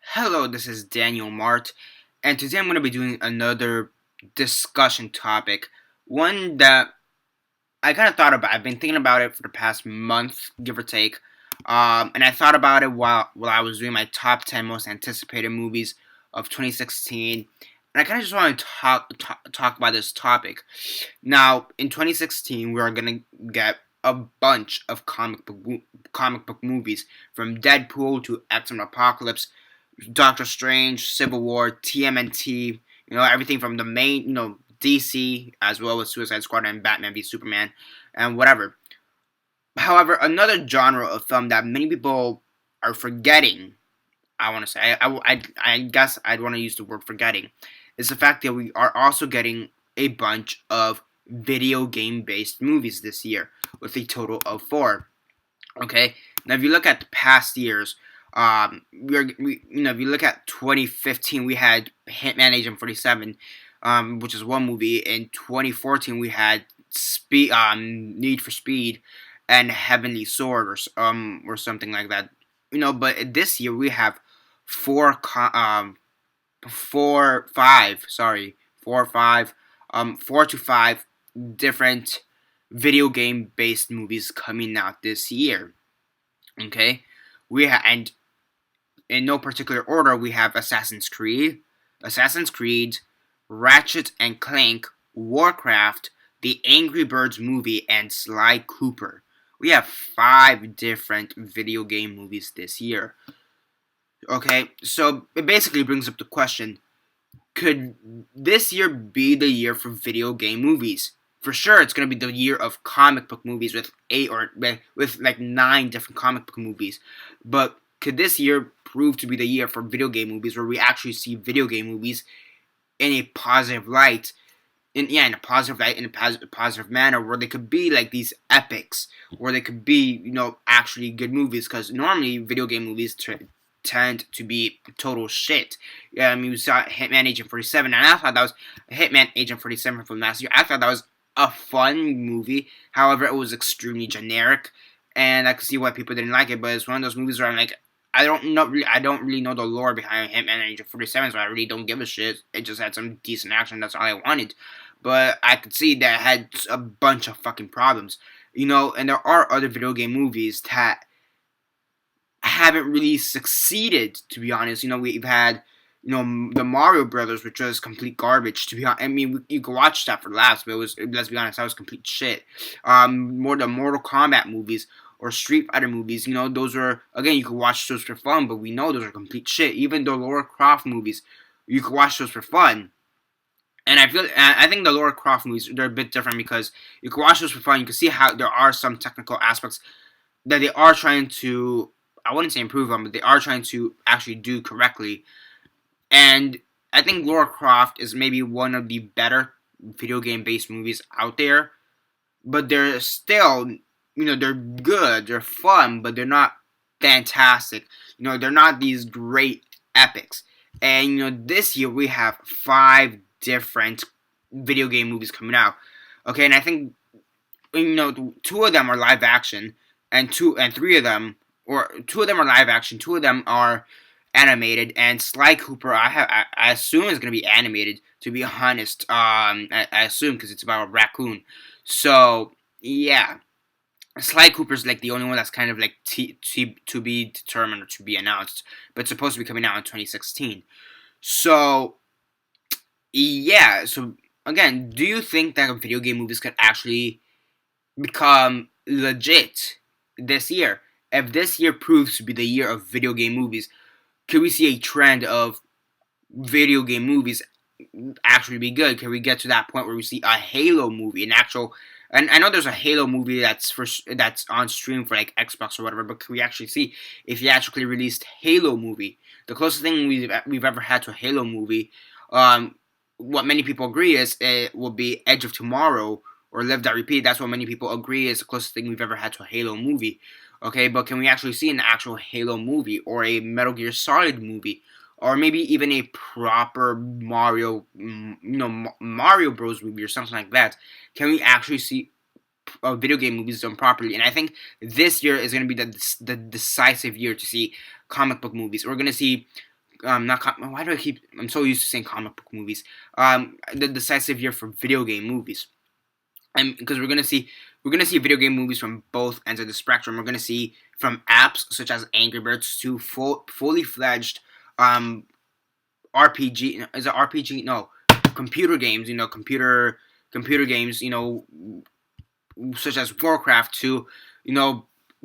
Hello, this is Daniel Mart, and today I'm going to be doing another discussion topic. One that I kind of thought about. I've been thinking about it for the past month, give or take. And I thought about it while I was doing my top 10 most anticipated movies of 2016. And I kind of just want to talk about this topic. Now, in 2016, we are going to get a bunch of comic book movies, from Deadpool to X-Men Apocalypse, Doctor Strange, Civil War, TMNT, everything from the main, DC, as well as Suicide Squad and Batman v Superman, and whatever. However, another genre of film that many people are forgetting, I want to say, I guess I'd want to use the word forgetting, is the fact that we are also getting a bunch of video game based movies this year, with a total of 4. Okay, now if you look at the past years, if you look at 2015, we had Hitman Agent 47, which is one movie. In 2014, we had Need for Speed, and Heavenly Sword, or something like that. But this year we have four to five different video game based movies coming out this year. Okay, and in no particular order, we have Assassin's Creed, Ratchet and Clank, Warcraft, the Angry Birds movie, and Sly Cooper. We have 5 different video game movies this year. Okay, so it basically brings up the question, could this year be the year for video game movies? For sure, it's going to be the year of comic book movies with 9 different comic book movies. But could this year prove to be the year for video game movies, where we actually see video game movies in a positive light, in a positive manner, where they could be like these epics, where they could be, actually good movies? Because normally video game movies tend to be total shit. We saw Hitman Agent 47, and I thought that was Hitman Agent 47 from last year. I thought that was a fun movie. However, it was extremely generic, and I could see why people didn't like it. But it's one of those movies where I'm like, I don't really know the lore behind Hitman Agent 47, so I really don't give a shit. It just had some decent action. That's all I wanted. But I could see that it had a bunch of fucking problems, and there are other video game movies that haven't really succeeded, to be honest. We've had, the Mario Brothers, which was complete garbage, to be honest. I mean, you could watch that for laughs, but let's be honest, that was complete shit. The Mortal Kombat movies or Street Fighter movies, those were, again, you could watch those for fun, but we know those are complete shit. Even the Lara Croft movies, you could watch those for fun. And I think the Lara Croft movies, they're a bit different, because you can watch those for fun. You can see how there are some technical aspects that they are trying to, I wouldn't say improve on, but they are trying to actually do correctly. And I think Lara Croft is maybe one of the better video game based movies out there. But they're still, they're good, they're fun, but they're not fantastic. They're not these great epics. And, this year we have 5 different video game movies coming out. Okay, and I think, 2 of them are live action, and 3 of them, or 2 of them are live action, 2 of them are animated, and Sly Cooper, I assume is going to be animated, to be honest. I assume, because it's about a raccoon. So, yeah. Sly Cooper's like the only one that's kind of like to be determined or to be announced, but it's supposed to be coming out in 2016. So, yeah. So, again, do you think that video game movies could actually become legit this year? If this year proves to be the year of video game movies, could we see a trend of video game movies actually be good? Can we get to that point where we see a Halo movie, an actual? And I know there's a Halo movie that's on stream for like Xbox or whatever, but can we actually see a theatrically released Halo movie? The closest thing we've ever had to a Halo movie, what many people agree is it will be Edge of Tomorrow or Live Die Repeat. That's what many people agree is the closest thing we've ever had to a Halo movie. Okay, but can we actually see an actual Halo movie, or a Metal Gear Solid movie, or maybe even a proper Mario Bros movie or something like that? Can we actually see video game movies done properly. And I think this year is going to be the decisive year to see comic book movies. We're going to see why do I keep? I'm so used to saying comic book movies. The decisive year for video game movies, and because we're gonna see video game movies from both ends of the spectrum. We're gonna see from apps such as Angry Birds to fully fledged RPG. Is it RPG? No, computer games. Computer games. Such as Warcraft to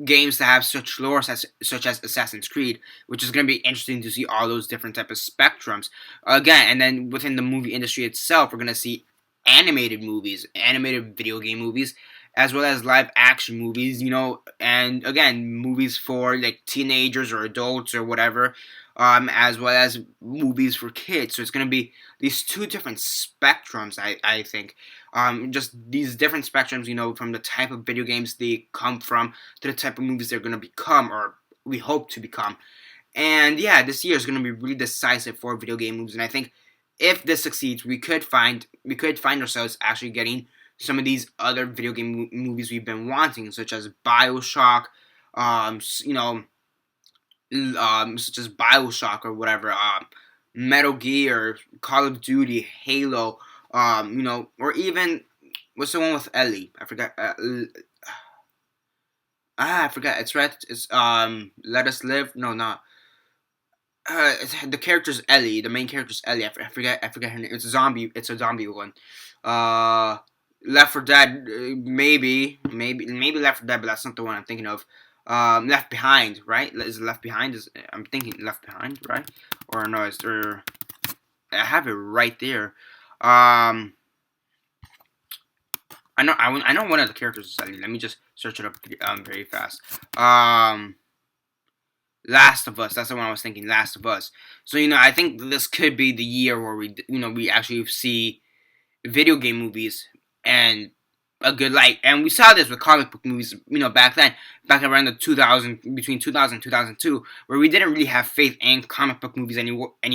games that have such lore such as Assassin's Creed, which is going to be interesting to see all those different type of spectrums again. And then within the movie industry itself, we're going to see animated movies, animated video game movies, as well as live action movies, and again, movies for like teenagers or adults or whatever, as well as movies for kids. So it's going to be these two different spectrums, I think. Just these different spectrums, from the type of video games they come from to the type of movies they're going to become, or we hope to become. And yeah, this year is going to be really decisive for video game movies. And I think if this succeeds, we could find ourselves actually getting some of these other video game movies we've been wanting, such as BioShock, such as BioShock or whatever, Metal Gear, Call of Duty, Halo, or even what's the one with Ellie? I forgot. I forgot. It's Let Us Live. No, not. The character's Ellie. The main character's Ellie. I forget her name. It's a zombie. It's a zombie one. Left 4 Dead. Maybe Left 4 Dead, but that's not the one I'm thinking of. Left Behind, right? Is it Left Behind? I'm thinking Left Behind, right? Or no, I have it right there. I know one of the characters is Ellie. Let me just search it up very fast. Last of Us. That's the one I was thinking. Last of Us. So I think this could be the year where we actually see video game movies and a good light. And we saw this with comic book movies, back then, back around between 2000 and 2002, where we didn't really have faith in comic book movies anymore. I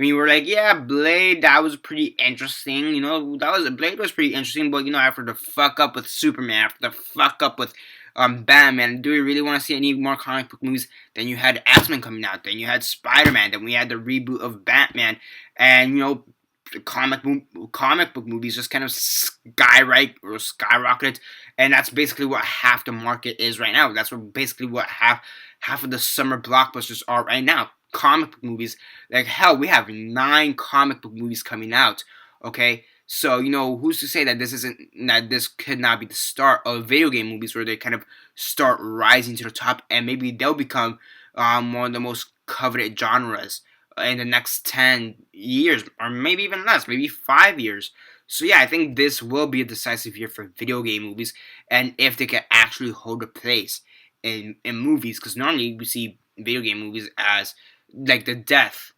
mean, we're like, yeah, Blade, that was pretty interesting, Blade was pretty interesting, but, after the fuck up with Superman, after the fuck up with Batman, do we really want to see any more comic book movies? Then you had X-Men coming out, then you had Spider-Man, then we had the reboot of Batman, and, comic book movies just kind of skyrocketed, and that's basically what half the market is right now. That's basically what half of the summer blockbusters are right now. Comic book movies. Like hell, we have 9 comic book movies coming out. Okay, so who's to say that this could not be the start of video game movies, where they kind of start rising to the top, and maybe they'll become one of the most coveted genres in the next 10 years, or maybe even less, maybe 5 years. So yeah, I think this will be a decisive year for video game movies, and if they can actually hold a place in movies, because normally we see video game movies as like the death.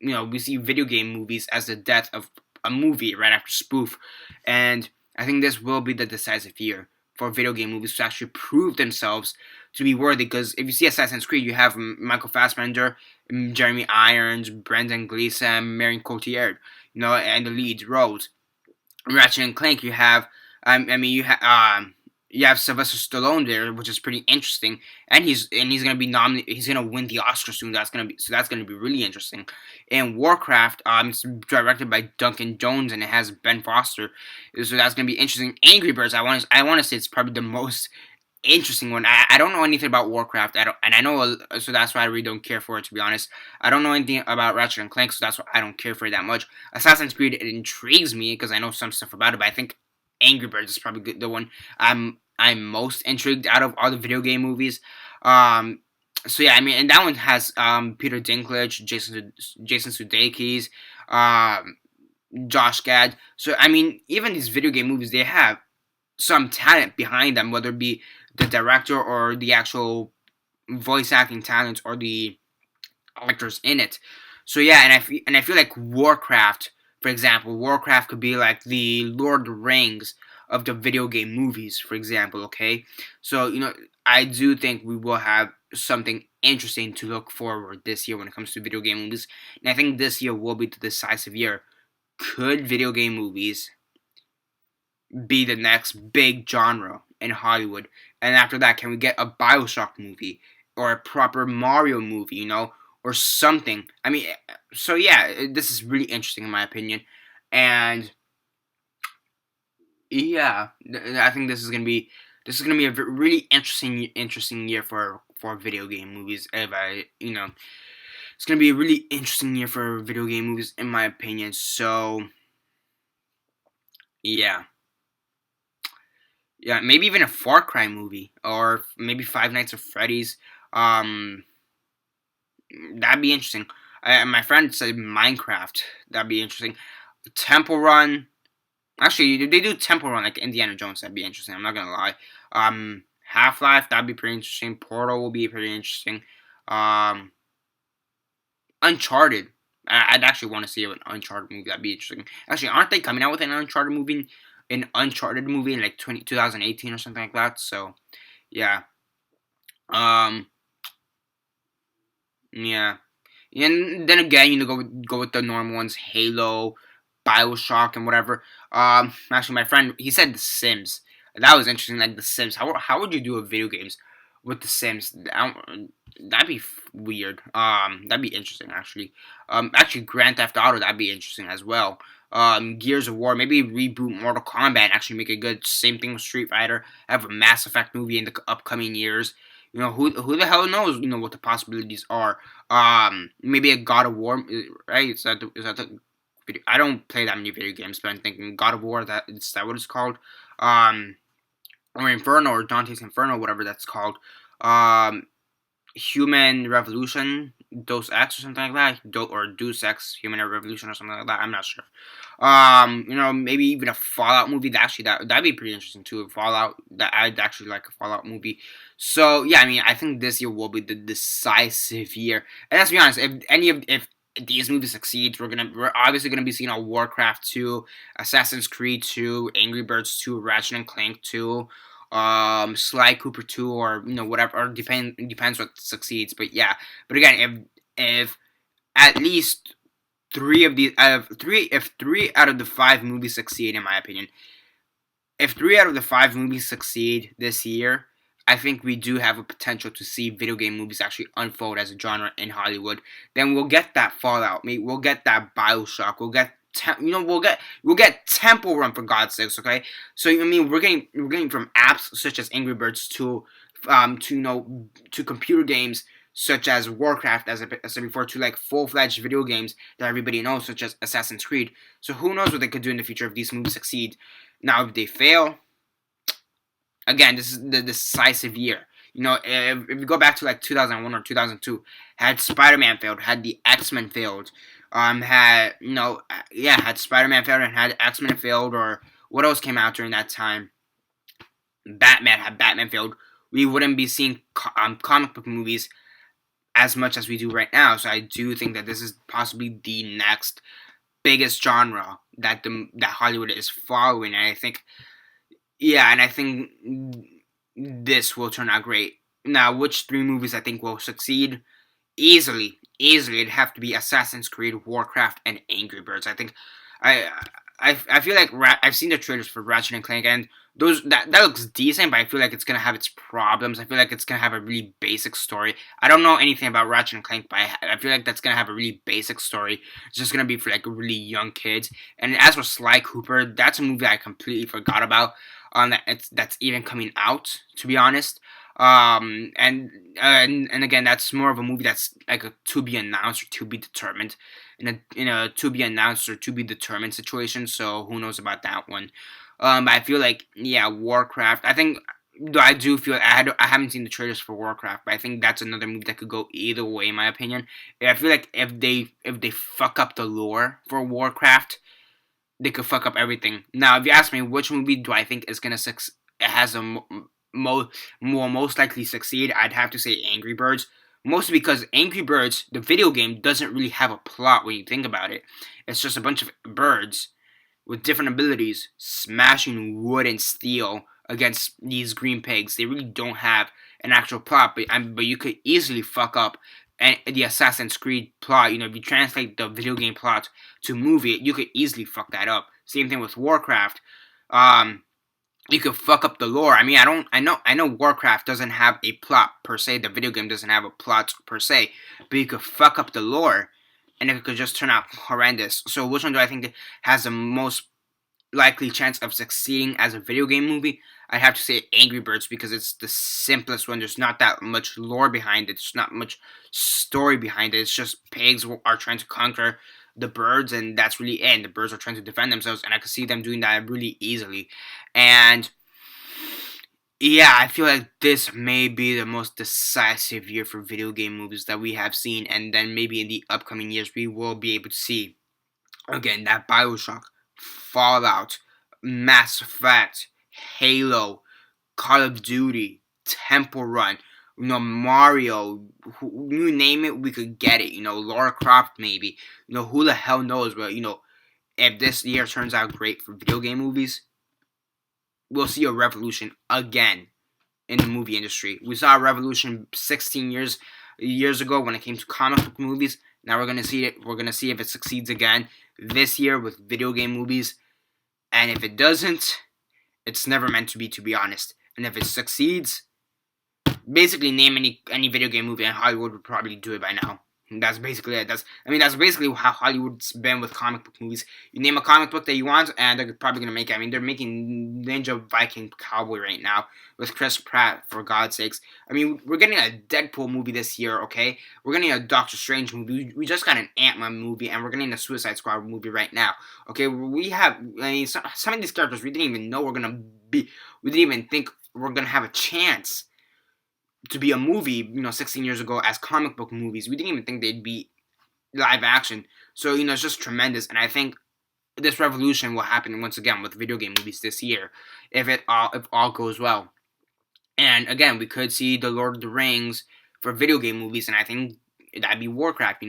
We see video game movies as the death of a movie right after spoof, and I think this will be the decisive year for video game movies to actually prove themselves to be worthy. Because if you see Assassin's Creed, you have Michael Fassbender, Jeremy Irons, Brendan Gleeson, Marion Cotillard, and the lead roles. Ratchet and Clank, you have, you have Sylvester Stallone there, which is pretty interesting, and he's gonna be nominated. He's gonna win the Oscar soon. That's gonna be really interesting. And Warcraft, it's directed by Duncan Jones, and it has Ben Foster, so that's gonna be interesting. Angry Birds, I want to say it's probably the most interesting one. I don't know anything about Warcraft. So that's why I really don't care for it, to be honest. I don't know anything about Ratchet and Clank, so that's why I don't care for it that much. Assassin's Creed, it intrigues me because I know some stuff about it, but I think Angry Birds is probably the one I'm most intrigued out of all the video game movies. So yeah, and that one has Peter Dinklage, Jason Sudeikis, Josh Gad. So even these video game movies, they have some talent behind them, whether it be the director or the actual voice acting talent or the actors in it. So yeah, and I feel like Warcraft, for example, Warcraft could be like the Lord of the Rings of the video game movies, for example. Okay, so I do think we will have something interesting to look forward this year when it comes to video game movies, and I think this year will be the decisive year. Could video game movies be the next big genre in Hollywood? And after that, can we get a Bioshock movie or a proper Mario movie, or something? I mean, so yeah, this is really interesting in my opinion, and yeah, I think this is gonna be a really interesting year for video game movies. If I, it's gonna be a really interesting year for video game movies in my opinion. So yeah. Yeah, maybe even a Far Cry movie, or maybe Five Nights at Freddy's. Um, that'd be interesting. My friend said Minecraft. That'd be interesting. Temple Run. Actually, they do Temple Run like Indiana Jones. That'd be interesting. I'm not gonna lie. Half Life. That'd be pretty interesting. Portal will be pretty interesting. Um, Uncharted. I'd actually want to see an Uncharted movie. That'd be interesting. Actually, aren't they coming out with an Uncharted movie? In like 2018 or something like that. So yeah. Um. Yeah. And then again, go with the normal ones: Halo, Bioshock, and whatever. Actually, my friend he said The Sims. That was interesting. Like The Sims. How would you do a video games with The Sims? That'd be weird. That'd be interesting actually. Actually, Grand Theft Auto. That'd be interesting as well. Gears of War. Maybe reboot Mortal Kombat. And actually make a good. Same thing with Street Fighter. Have a Mass Effect movie in the upcoming years. Who the hell knows? What the possibilities are. Maybe a God of War, right? Is that the video? I don't play that many video games, but I'm thinking God of War. Is that what it's called? Um, or Inferno or Dante's Inferno, whatever that's called. Um, Human Revolution, Deus Ex or something like that, or Deus Ex, Human Revolution or something like that. I'm not sure. Maybe even a Fallout movie. That'd be pretty interesting too. Fallout. That I'd actually like a Fallout movie. So yeah, I mean, I think this year will be the decisive year. And let's be honest, if these movies succeed, we're obviously gonna be seeing a Warcraft 2, Assassin's Creed 2, Angry Birds 2, Ratchet and Clank 2, Sly Cooper 2, or whatever, or depends what succeeds. But yeah, but again, if at least if 3 out of the 5 movies succeed, in my opinion, if 3 out of the 5 movies succeed this year, I think we do have a potential to see video game movies actually unfold as a genre in Hollywood. Then we'll get that Fallout, maybe we'll get that Bioshock, we'll get Temple Run, for God's sakes, okay? So I mean, we're getting from apps such as Angry Birds to computer games such as Warcraft, as I said before, to like full-fledged video games that everybody knows, such as Assassin's Creed. So who knows what they could do in the future if these movies succeed. Now, if they fail, again, this is the decisive year. If you go back to like 2001 or 2002, had Spider-Man failed, had the X-Men failed, had Spider-Man failed and had X-Men failed, or what else came out during that time? Had Batman failed, we wouldn't be seeing comic book movies as much as we do right now. So I do think that this is possibly the next biggest genre that Hollywood is following, and I think this will turn out great. Now, which 3 movies I think will succeed? Easily, it'd have to be Assassin's Creed, Warcraft, and Angry Birds. I think I feel like I've seen the trailers for Ratchet and Clank, and that looks decent, but I feel like it's gonna have its problems. I feel like it's gonna have a really basic story. I don't know anything about Ratchet and Clank, but I feel like that's gonna have a really basic story. It's just gonna be for like really young kids. And as for Sly Cooper, that's a movie I completely forgot about. That's even coming out, to be honest. And again, that's more of a movie that's like a to be announced or to be determined, in a to be announced or to be determined situation. So who knows about that one? But I feel like, yeah, Warcraft. I do feel I haven't seen the trailers for Warcraft, but I think that's another movie that could go either way, in my opinion. I feel like if they fuck up the lore for Warcraft, they could fuck up everything. Now, if you ask me which movie do I think is gonna has a most likely succeed, I'd have to say Angry Birds. Mostly because Angry Birds, the video game, doesn't really have a plot when you think about it. It's just a bunch of birds with different abilities smashing wood and steel against these green pigs. They really don't have an actual plot, but you could easily fuck up the Assassin's Creed plot. If you translate the video game plot to movie, you could easily fuck that up. Same thing with Warcraft. You could fuck up the lore. I mean, I know Warcraft doesn't have a plot per se. The video game doesn't have a plot per se, but you could fuck up the lore, and it could just turn out horrendous. So, which one do I think has the most likely chance of succeeding as a video game movie? I'd have to say Angry Birds because it's the simplest one. There's not that much lore behind it. There's not much story behind it. It's just pigs are trying to conquer the birds, and that's really it. And the birds are trying to defend themselves, and I could see them doing that really easily. And yeah, I feel like this may be the most decisive year for video game movies that we have seen, and then maybe in the upcoming years we will be able to see again that Bioshock, Fallout, Mass Effect, Halo, Call of Duty, Temple Run, Mario, you name it, we could get it. Lara Croft maybe. Who the hell knows? But if this year turns out great for video game movies, we'll see a revolution again in the movie industry. We saw a revolution 16 years ago when it came to comic book movies. Now we're gonna see it. We're gonna see if it succeeds again this year with video game movies. And if it doesn't, it's never meant to be honest. And if it succeeds, basically name any video game movie, and Hollywood would probably do it by now. And that's basically it. That's basically how Hollywood's been with comic book movies. You name a comic book that you want, and they're probably gonna make it. I mean, they're making Ninja Viking Cowboy right now with Chris Pratt, for God's sakes. I mean, we're getting a Deadpool movie this year, okay? We're getting a Doctor Strange movie. We just got an Ant-Man movie, and we're getting a Suicide Squad movie right now, okay? We have, I mean, some of these characters we didn't even know we didn't even think we're gonna have a chance to be a movie, 16 years ago as comic book movies. We didn't even think they'd be live action. So, it's just tremendous. And I think this revolution will happen once again with video game movies this year, if all goes well. And again, we could see the Lord of the Rings for video game movies, and I think that'd be Warcraft.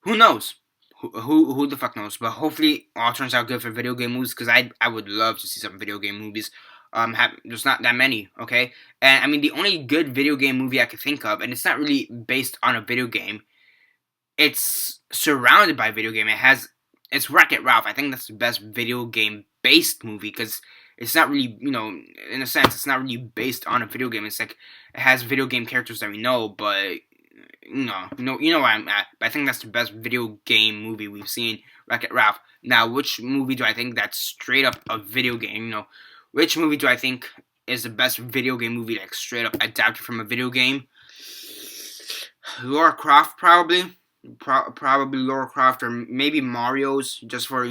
Who knows? Who the fuck knows? But hopefully, all turns out good for video game movies, because I would love to see some video game movies. There's not that many, okay? And I mean, the only good video game movie I could think of, and it's not really based on a video game, it's surrounded by video game. It's Wreck-It Ralph. I think that's the best video game based movie, because it's not really, in a sense, it's not really based on a video game. It's like it has video game characters that we know, but you know where I'm at. But I think that's the best video game movie we've seen, Wreck-It Ralph. Now, which movie do I think that's straight up a video game? Which movie do I think is the best video game movie, like straight up adapted from a video game? Lara Croft, probably. Probably Lara Croft, or maybe Mario's, just for,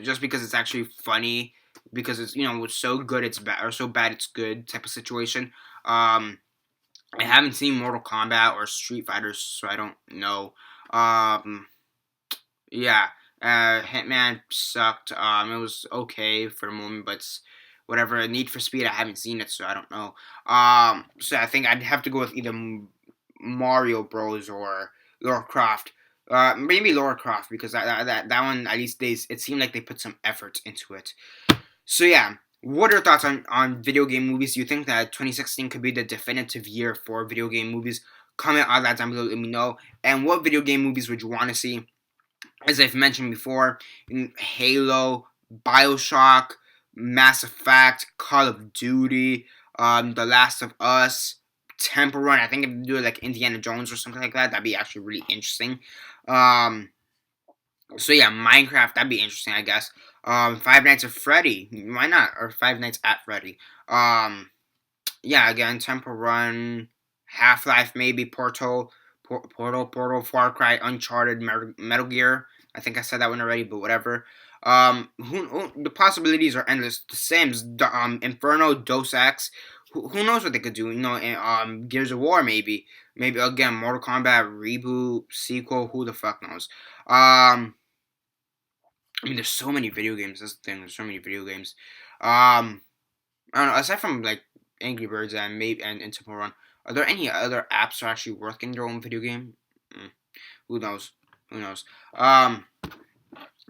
just because it's actually funny, because it's, it's so good it's bad, or so bad it's good type of situation. I haven't seen Mortal Kombat or Street Fighter, so I don't know. Yeah, Hitman sucked. It was okay for the moment, but whatever. Need for Speed, I haven't seen it, so I don't know. So I think I'd have to go with either Mario Bros. Or Lara Croft. Maybe Lara Croft, because that one, at least it seemed like they put some effort into it. So yeah, what are your thoughts on video game movies? Do you think that 2016 could be the definitive year for video game movies? Comment all that down below, let me know. And what video game movies would you want to see? As I've mentioned before, Halo, Bioshock, Mass Effect, Call of Duty, The Last of Us, Temple Run. I think if you do it like Indiana Jones or something like that, that'd be actually really interesting. So yeah, Minecraft, that'd be interesting, I guess. Five Nights at Freddy, why not? Or Five Nights at Freddy. Yeah, again, Temple Run, Half-Life, maybe Portal, Far Cry, Uncharted, Metal Gear. I think I said that one already, but whatever. The possibilities are endless. The Sims, Inferno, Dos Ex. Who knows what they could do? Gears of War, maybe again, Mortal Kombat reboot, sequel. Who the fuck knows? I mean, there's so many video games. That's the thing. There's so many video games. I don't know. Aside from like Angry Birds and Temple Run, are there any other apps that are actually worth getting their own video game? Who knows?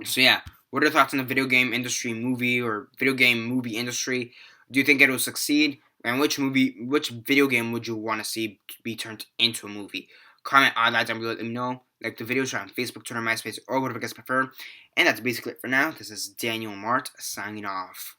So yeah, what are your thoughts on the video game industry, or video game movie industry? Do you think it will succeed? And which video game would you want to see be turned into a movie? Comment on that down below. Let me know. Like the video, share on Facebook, Twitter, MySpace, or whatever you guys prefer. And that's basically it for now. This is Daniel Mart signing off.